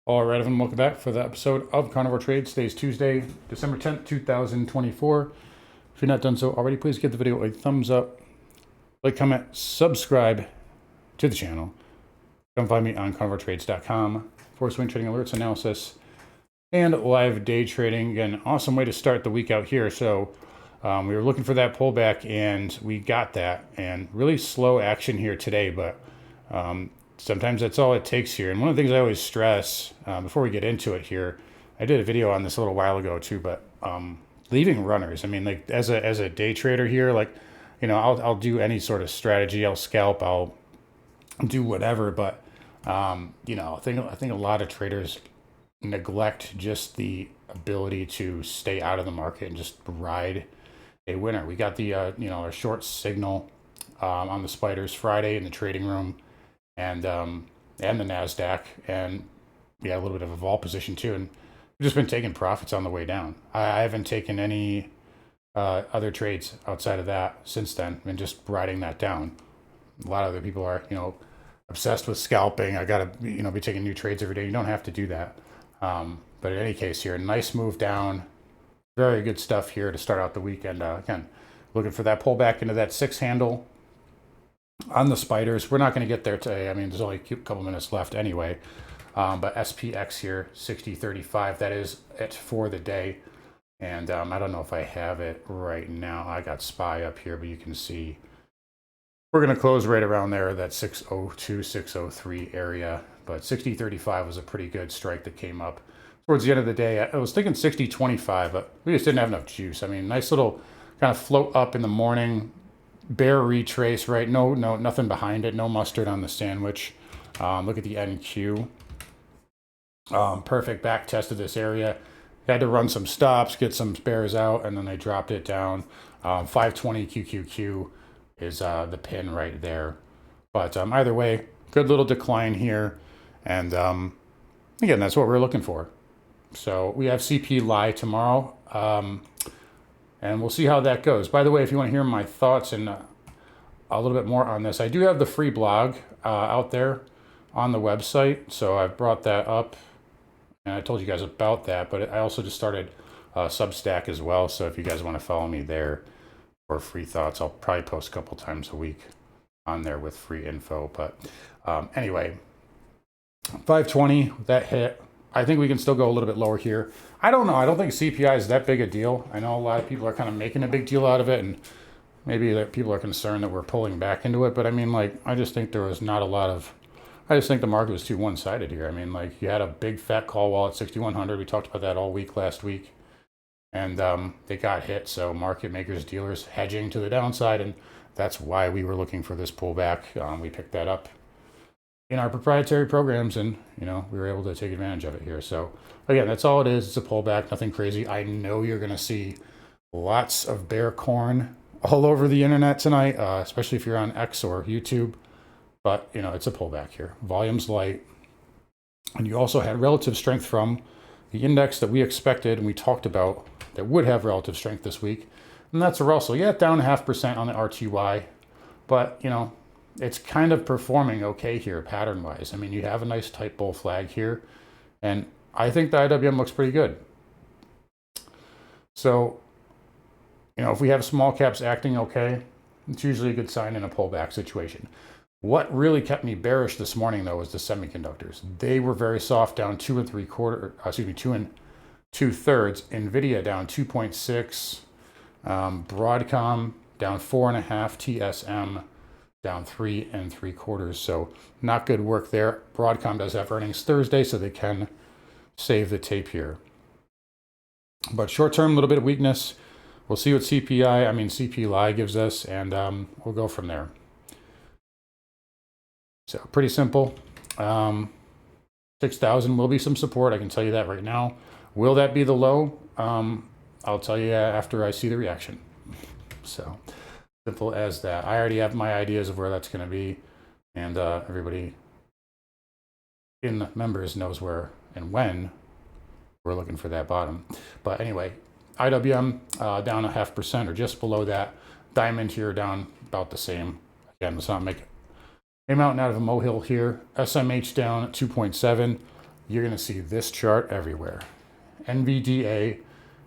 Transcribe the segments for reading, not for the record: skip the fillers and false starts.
All right, everyone, welcome back for the episode of Carnivore Trades. Today's Tuesday, December 10th, 2024. If you're not done so already, please give the video a thumbs up, like, comment, subscribe to the channel. Come find me on carnivoretrades.com for swing trading alerts, analysis, and live day trading. Again, awesome way to start the week out here. So we were looking for that pullback, and we got that. And really slow action here today, but sometimes that's all it takes here. And one of the things I always stress before we get into it here, I did a video on this a little while ago too, but leaving runners. I mean, like as a day trader here, like, you know, I'll do any sort of strategy. I'll scalp. I'll do whatever. But you know, I think a lot of traders neglect just the ability to stay out of the market and just ride a winner. We got the you know, our short signal on the spiders Friday in the trading room, and the Nasdaq, and yeah, a little bit of a vol position too, and we've just been taking profits on the way down. I haven't taken any other trades outside of that since then, and just riding that down. A lot of other people are, you know, obsessed with scalping. I gotta, you know, be taking new trades every day. You don't have to do that. But in any case here, nice move down. Very good stuff here to start out the weekend. Again, looking for that pullback into that 6 handle on the spiders. We're not going to get there today. I mean, there's only a couple minutes left anyway. But SPX here, 60.35. That is it for the day. And I don't know if I have it right now. I got SPY up here, but you can see we're going to close right around there, that 602, 603 area. But 60.35 was a pretty good strike that came up towards the end of the day. I was thinking 60.25, but we just didn't have enough juice. I mean, nice little kind of float up in the morning, bear retrace, right? No, nothing behind it. No mustard on the sandwich. Look at the NQ. Perfect back test of this area. Had to run some stops, get some spares out, and then they dropped it down. 520 QQQ is the pin right there. But either way, good little decline here. And again, that's what we're looking for. So we have CPI tomorrow. And we'll see how that goes. By the way, if you want to hear my thoughts and a little bit more on this, I do have the free blog out there on the website. So I've brought that up, and I told you guys about that. But I also just started Substack as well. So if you guys want to follow me there for free thoughts, I'll probably post a couple times a week on there with free info. But anyway, 520, that hit. I think we can still go a little bit lower here. I don't know. I don't think CPI is that big a deal. I know a lot of people are kind of making a big deal out of it, and maybe that people are concerned that we're pulling back into it. But I mean, like, I just think there was not a lot of, I just think the market was too one-sided here. I mean, like, you had a big fat call wall at 6,100. We talked about that all week last week, and they got hit. So market makers, dealers hedging to the downside, and that's why we were looking for this pullback. We picked that up in our proprietary programs, and you know, we were able to take advantage of it here. So again, that's all it is. It's a pullback, nothing crazy. I know you're going to see lots of bear corn all over the internet tonight, especially if you're on X or YouTube. But you know, it's a pullback here. Volume's light, and you also had relative strength from the index that we expected and we talked about that would have relative strength this week, and that's a Russell. Yeah, down 0.5% on the RTY, but you know, it's kind of performing okay here pattern-wise. I mean, you have a nice tight bull flag here, and I think the IWM looks pretty good. So, you know, if we have small caps acting okay, it's usually a good sign in a pullback situation. What really kept me bearish this morning, though, was the semiconductors. They were very soft, down 2 2/3. NVIDIA down 2.6. Broadcom down 4.5. TSM down 3 3/4. So not good work there. Broadcom does have earnings Thursday, so they can save the tape here. But short term, a little bit of weakness. We'll see what CPI gives us, and we'll go from there. So pretty simple. 6,000 will be some support. I can tell you that right now. Will that be the low? I'll tell you after I see the reaction. So simple as that. I already have my ideas of where that's going to be, and everybody in the members knows where and when we're looking for that bottom. But anyway, IWM down 0.5% or just below that. Diamond here down about the same. Again, let's not make a mountain out of a molehill here. SMH down at 2.7. you're going to see this chart everywhere. NVDA,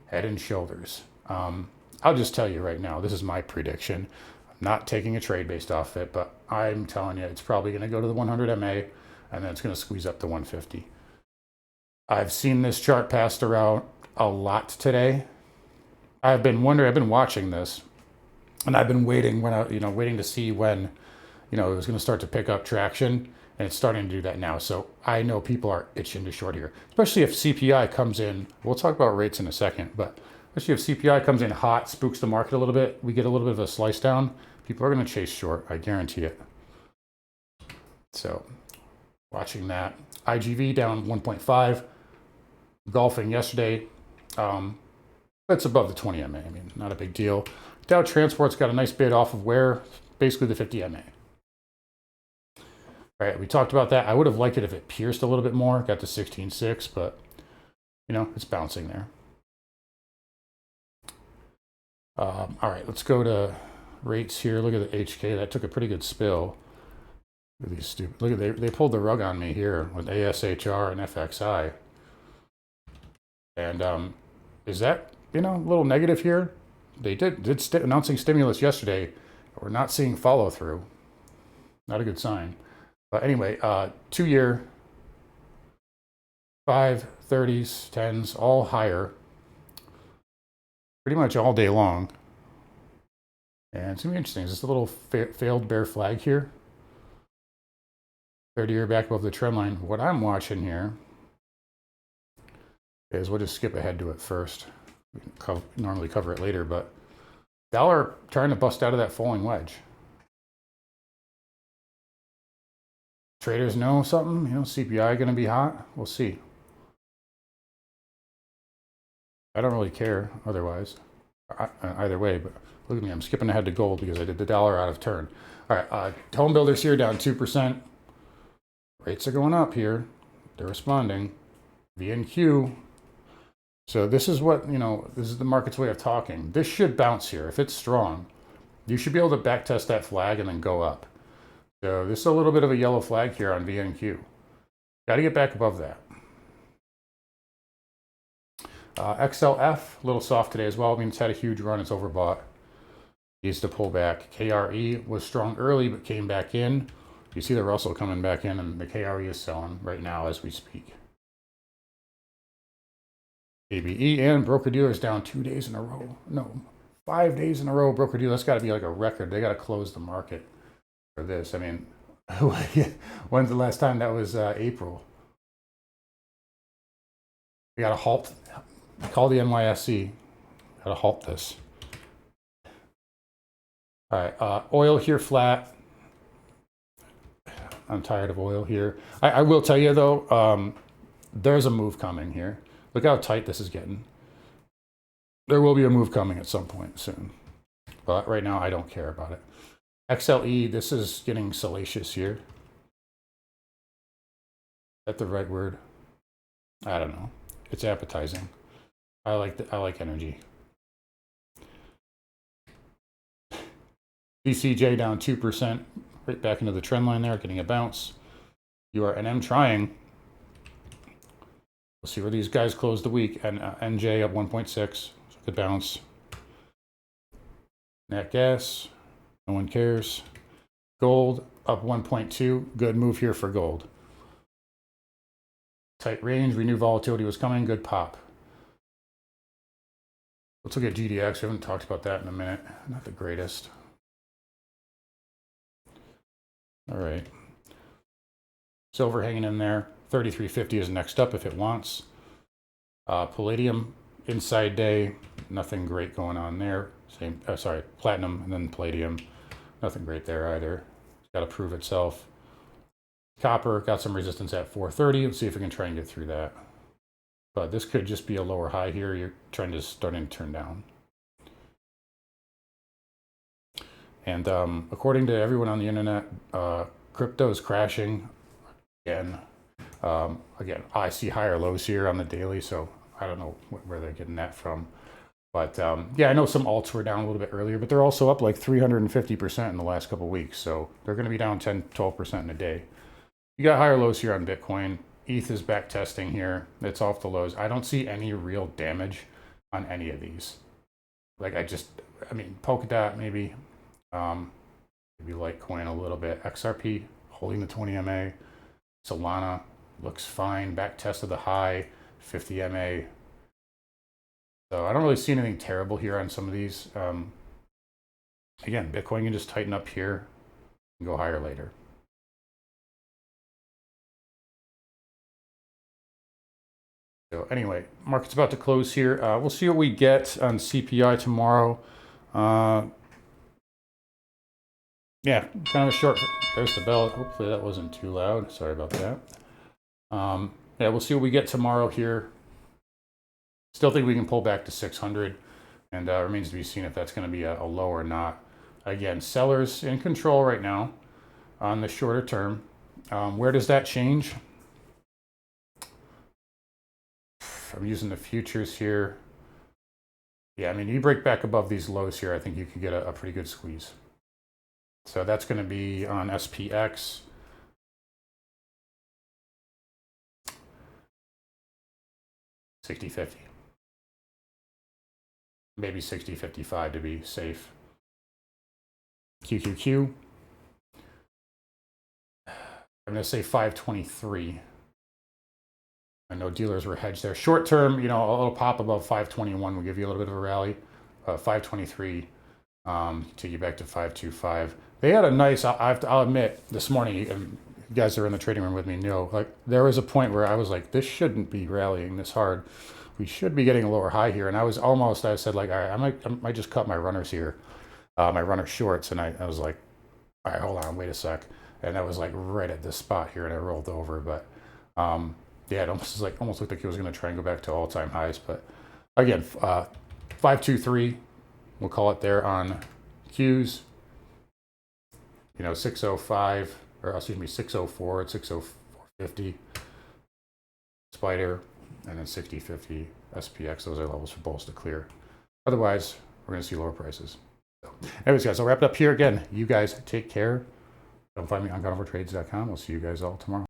head and shoulders. I'll just tell you right now, this is my prediction. I'm not taking a trade based off it, but I'm telling you, it's probably going to go to the 100 MA, and then it's going to squeeze up to 150. I've seen this chart passed around a lot today. I've been watching this, and I've been waiting waiting to see when, it was going to start to pick up traction, and it's starting to do that now. So I know people are itching to short here, especially if CPI comes in. We'll talk about rates in a second, but especially if CPI comes in hot, spooks the market a little bit, we get a little bit of a slice down, people are going to chase short, I guarantee it. So watching that. IGV down 1.5. Golfing yesterday. That's above the 20 MA. I mean, not a big deal. Dow Transport's got a nice bid off of where? Basically the 50 MA. All right, we talked about that. I would have liked it if it pierced a little bit more, got to 16.6, but, it's bouncing there. All right, let's go to rates here. Look at the HK. That took a pretty good spill. Look at these stupid. Look at they pulled the rug on me here with ASHR and FXI. And is that a little negative here? They did announcing stimulus yesterday. We're not seeing follow through. Not a good sign. But anyway, 2-year, 5, 30s, 10s, all higher. Pretty much all day long. And it's going to be interesting. Is this a little failed bear flag here? 30-year back above the trend line. What I'm watching here is, we'll just skip ahead to it first. We can normally cover it later, but dollar trying to bust out of that falling wedge. Traders know something, CPI going to be hot. We'll see. I don't really care otherwise, either way, but look at me. I'm skipping ahead to gold because I did the dollar out of turn. All right, home builders here down 2%. Rates are going up here. They're responding. VNQ. So this is what, this is the market's way of talking. This should bounce here. If it's strong, you should be able to backtest that flag and then go up. So this is a little bit of a yellow flag here on VNQ. Got to get back above that. XLF, a little soft today as well. I mean, it's had a huge run. It's overbought. Needs to pull back. KRE was strong early, but came back in. You see the Russell coming back in, and the KRE is selling right now as we speak. ABE and broker-dealers down 2 days in a row. No, 5 days in a row. Broker-dealer, that's got to be like a record. They got to close the market for this. I mean, when's the last time? That was April. We got to halt. Call the NYSE. Got to halt this. All right, oil here flat. I'm tired of oil here. I will tell you though, there's a move coming here. Look how tight this is getting. There will be a move coming at some point soon. But right now, I don't care about it. XLE, this is getting salacious here. Is that the right word? I don't know. It's appetizing. I like energy. DCJ down 2%. Right back into the trend line there, getting a bounce. URNM trying. We'll see where these guys close the week. And NJ up 1.6. Good bounce. Nat gas. No one cares. Gold up 1.2. Good move here for gold. Tight range. We knew volatility was coming. Good pop. Let's look at GDX. We haven't talked about that in a minute. Not the greatest. All right. Silver hanging in there. 33.50 is next up if it wants. Palladium inside day. Nothing great going on there. Same. Sorry, platinum and then palladium. Nothing great there either. It's got to prove itself. Copper got some resistance at 430. Let's see if we can try and get through that. But this could just be a lower high here. You're trying to starting to turn down. And according to everyone on the internet, crypto is crashing again. Again, I see higher lows here on the daily, so I don't know where they're getting that from. But yeah, I know some alts were down a little bit earlier, but they're also up like 350% in the last couple of weeks. So they're going to be down 10, 12% in a day. You got higher lows here on Bitcoin. ETH is back testing here. It's off the lows. I don't see any real damage on any of these. Like I mean, Polkadot maybe, maybe Litecoin a little bit. XRP holding the 20 MA. Solana looks fine. Back tested the high, 50 MA. So I don't really see anything terrible here on some of these. Again, Bitcoin can just tighten up here and go higher later. So anyway, market's about to close here. We'll see what we get on CPI tomorrow. Yeah, kind of a short. There's the bell. Hopefully that wasn't too loud. Sorry about that. Yeah, we'll see what we get tomorrow here. Still think we can pull back to 600, and remains to be seen if that's going to be a low or not. Again, sellers in control right now on the shorter term. Where does that change? I'm using the futures here. Yeah, I mean, you break back above these lows here, I think you could get a pretty good squeeze. So that's going to be on SPX. $60.50. Maybe $60.55 to be safe. QQQ. I'm going to say 523. I know dealers were hedged there. Short term, you know, a little pop above 521 will give you a little bit of a rally. 523 take you back to 525. They had a nice, I'll admit, this morning, you guys that are in the trading room with me know, like, there was a point where I was like, this shouldn't be rallying this hard. We should be getting a lower high here. And I said, like, all right, I might just cut my runners here, my runner shorts. And I was like, all right, hold on, wait a sec. And I was like right at this spot here, and I rolled over. But yeah, it almost looked like it was going to try and go back to all-time highs. But again, 523, we'll call it there on Qs. You know, 605, or excuse me, 604 at 604.50. Spider, and then 60.50 SPX. Those are levels for bulls to clear. Otherwise, we're going to see lower prices. So, anyways, guys, I'll wrap it up here. Again, you guys take care. Don't find me on carnivoretrades.com. We'll see you guys all tomorrow.